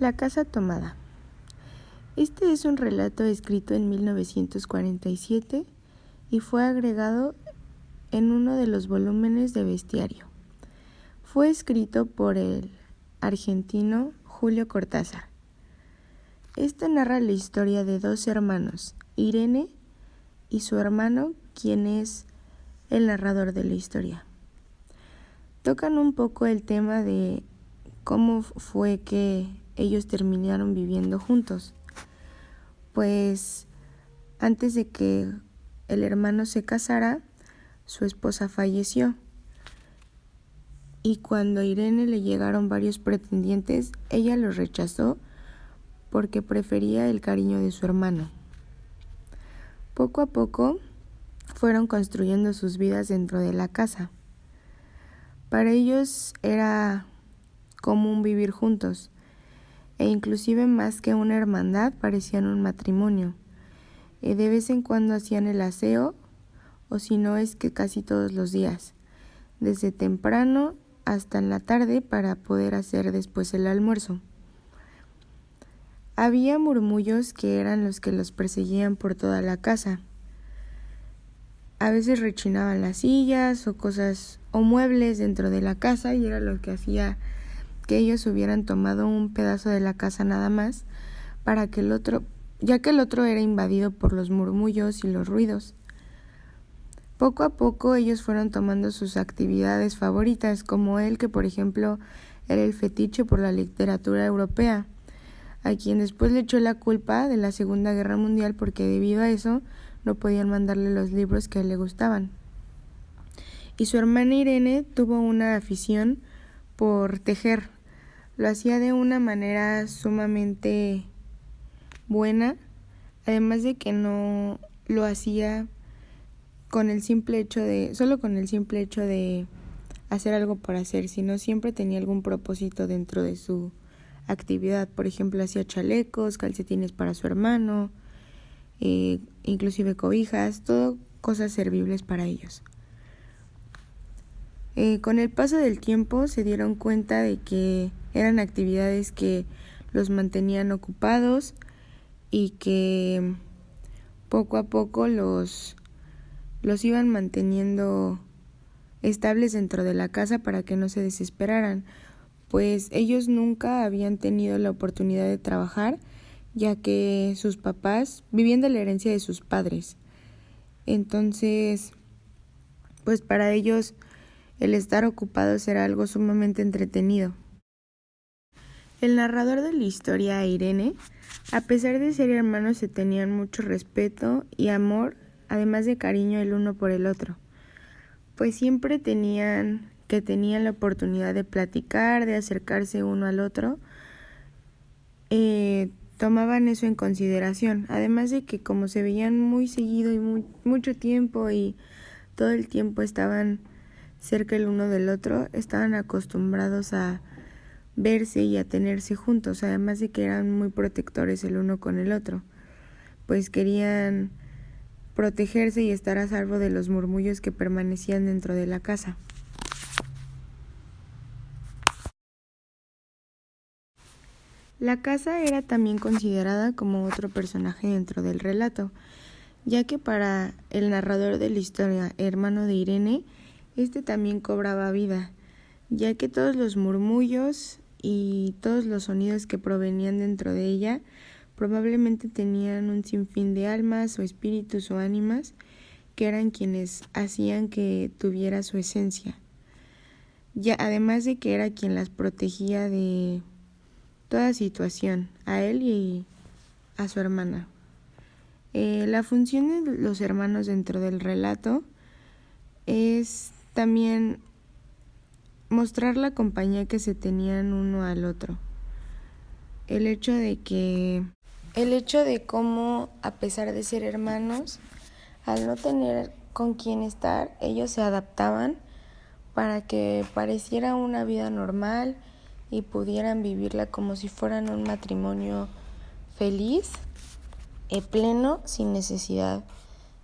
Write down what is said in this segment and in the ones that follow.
La casa tomada. Este es un relato escrito en 1947 y fue agregado en uno de los volúmenes de Bestiario. Fue escrito por el argentino Julio Cortázar. Este narra la historia de dos hermanos, Irene y su hermano, quien es el narrador de la historia. Tocan un poco el tema de cómo fue que ellos terminaron viviendo juntos. Pues antes de que el hermano se casara, su esposa falleció. Y cuando a Irene le llegaron varios pretendientes, ella los rechazó porque prefería el cariño de su hermano. Poco a poco fueron construyendo sus vidas dentro de la casa. Para ellos era común vivir juntos, e inclusive más que una hermandad parecían un matrimonio. De vez en cuando hacían el aseo, o si no es que casi todos los días, desde temprano hasta en la tarde para poder hacer después el almuerzo. Había murmullos que eran los que los perseguían por toda la casa. A veces rechinaban las sillas o cosas o muebles dentro de la casa y era lo que hacía que ellos hubieran tomado un pedazo de la casa nada más para que ya que el otro era invadido por los murmullos y los ruidos. Poco a poco ellos fueron tomando sus actividades favoritas, como él, que por ejemplo era el fetiche por la literatura europea, a quien después le echó la culpa de la Segunda Guerra Mundial porque debido a eso no podían mandarle los libros que a él le gustaban. Y su hermana Irene tuvo una afición por tejer. Lo hacía de una manera sumamente buena, además de que no lo hacía solo con el simple hecho de hacer algo por hacer, sino siempre tenía algún propósito dentro de su actividad. Por ejemplo, hacía chalecos, calcetines para su hermano, inclusive cobijas, todo cosas servibles para ellos. Con el paso del tiempo se dieron cuenta de que eran actividades que los mantenían ocupados y que poco a poco los iban manteniendo estables dentro de la casa para que no se desesperaran, pues ellos nunca habían tenido la oportunidad de trabajar, ya que sus papás vivían de la herencia de sus padres. Entonces, pues para ellos el estar ocupados era algo sumamente entretenido. El narrador de la historia, Irene, a pesar de ser hermanos, se tenían mucho respeto y amor, además de cariño el uno por el otro, pues siempre tenían la oportunidad de platicar, de acercarse uno al otro, tomaban eso en consideración, además de que como se veían muy seguido y mucho tiempo y todo el tiempo estaban cerca el uno del otro, estaban acostumbrados a verse y a tenerse juntos, además de que eran muy protectores el uno con el otro, pues querían protegerse y estar a salvo de los murmullos que permanecían dentro de la casa. La casa era también considerada como otro personaje dentro del relato, ya que para el narrador de la historia, hermano de Irene, este también cobraba vida, ya que todos los murmullos y todos los sonidos que provenían dentro de ella probablemente tenían un sinfín de almas o espíritus o ánimas que eran quienes hacían que tuviera su esencia. Ya además de que era quien las protegía de toda situación, a él y a su hermana. La función de los hermanos dentro del relato es también mostrar la compañía que se tenían uno al otro. El hecho de cómo, a pesar de ser hermanos, al no tener con quién estar, ellos se adaptaban para que pareciera una vida normal y pudieran vivirla como si fueran un matrimonio feliz, pleno, sin necesidad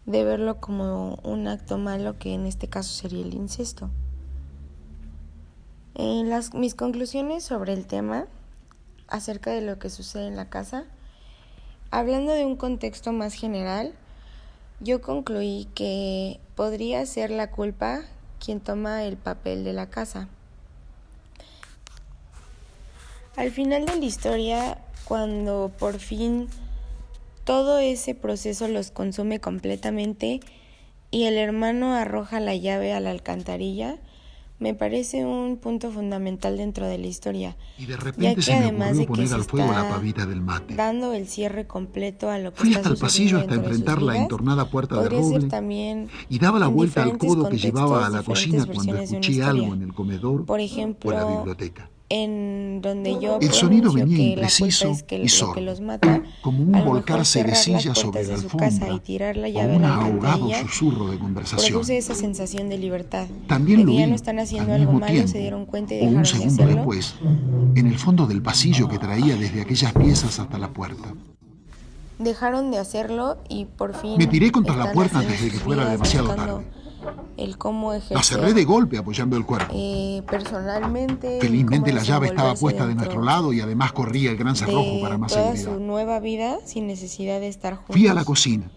de verlo como un acto malo, que en este caso sería el incesto. Mis conclusiones sobre el tema acerca de lo que sucede en la casa. Hablando de un contexto más general, yo concluí que podría ser la culpa quien toma el papel de la casa. Al final de la historia, cuando por fin todo ese proceso los consume completamente y el hermano arroja la llave a la alcantarilla, me parece un punto fundamental dentro de la historia, y de repente se me ocurrió poner al fuego la pavita del mate. Dando el cierre completo a lo que Fui está hasta el pasillo hasta enfrentar la entornada puerta de roble y daba la vuelta al codo que llevaba a la cocina cuando escuché algo en el comedor por ejemplo, o la biblioteca. En donde yo el sonido venía que impreciso la culpa es que y lo sordo, que los mata, como un a lo volcarse mejor de cerrar las sillas sobre puertas la de su casa alfombra y tirar la o llave a un la ahogado alcantarilla susurro de conversación. produce esa sensación de libertad, También de lo que ya vi no están haciendo al algo mismo malo, tiempo, se dieron cuenta y o un dejaron de segundo hacerlo. después, en el fondo del pasillo que traía desde aquellas piezas hasta la puerta. Dejaron de hacerlo y por fin Me tiré contra la están puerta haciendo antes de que sus fuera vidas, demasiado buscando tarde. el cómo La cerré ejercer de golpe apoyando el cuerpo. personalmente y Felizmente cómo la llave estaba desenvolverse puesta de nuestro lado y además corría el gran cerrojo para de más toda seguridad. su nueva vida sin necesidad de estar juntos. Fui a la cocina.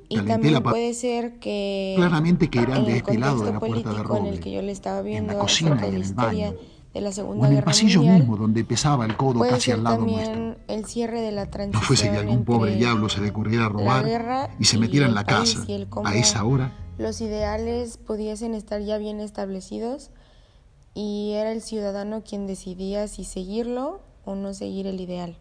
Y Calenté también la puede ser que claramente que eran en de el este lado de la contexto puerta de político en el roble, que yo le estaba en viendo la cocina acerca y de en la el historia baño, de la o Segunda en el Guerra pasillo Mundial, mismo donde pesaba el codo puede casi ser al lado nuestro. también el cierre de la No fuese que transición algún pobre entre diablo se le ocurriera la robar guerra y se y metiera en el la país casa y el cómo a esa hora. los ideales pudiesen estar ya bien establecidos y era el ciudadano quien decidía si seguirlo o no seguir el ideal.